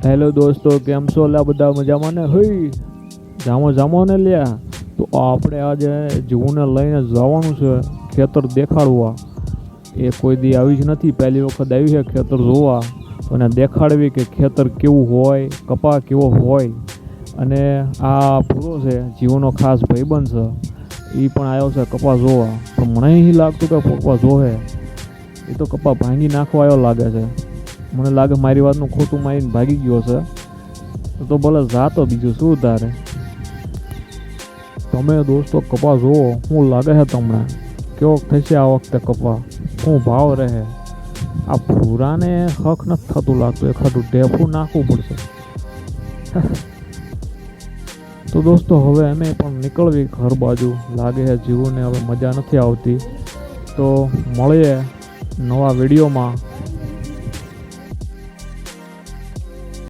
Hello દોસ્તો, કેમ છો? લા બધા મજામાં ને? હઈ જામો ને લ્યા. તો આપણે આજે જીવુને લઈને જવાનું છે ખેતર દેખાડવા. એ કોઈ દી આવી જ નથી, પહેલી વખત આવી છે ખેતર જોવા અને દેખાડવી કે ખેતર કેવું હોય, કપા કેવો હોય. અને આ પૂરો છે જીવનો ખાસ ભાઈબંધ છે, એ પણ આવ્યો છે કપા જોવા. પણ મને નહીં લાગતું કે કપા જોવે, એ તો કપા ભાંગી નાખવા આવ્યો લાગે છે. મને લાગે મારી વાતનું ખોટું મારીને ભાગી ગયો છે. તો ભલે જાતો, બીજું શું તારે. તમે દોસ્તો કપા જોવો, શું લાગે છે તમને? કેવો થશે આ વખતે કપા? શું ભાવ રહે? આ ભૂરાને હક નથી થતું લાગતું, એખાદું ઢેફું નાખવું પડશે. તો દોસ્તો હવે અમે પણ નીકળવી ઘર બાજુ. લાગે છે જીવને હવે મજા નથી આવતી. તો મળીએ નવા વિડીયોમાં.